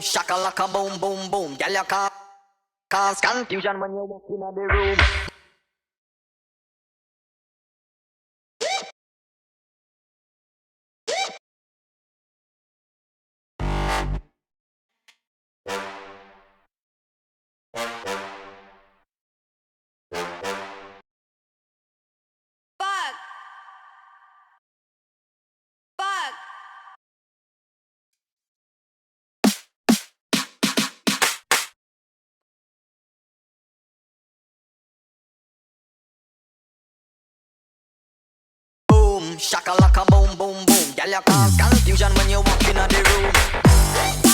shakalaka boom boom boom. Girl, you cause confusion when you walk in the room. Fuck. Fuck. Boom, shakalaka boom boom boom. Girl, you cause confusion when you walk in the room.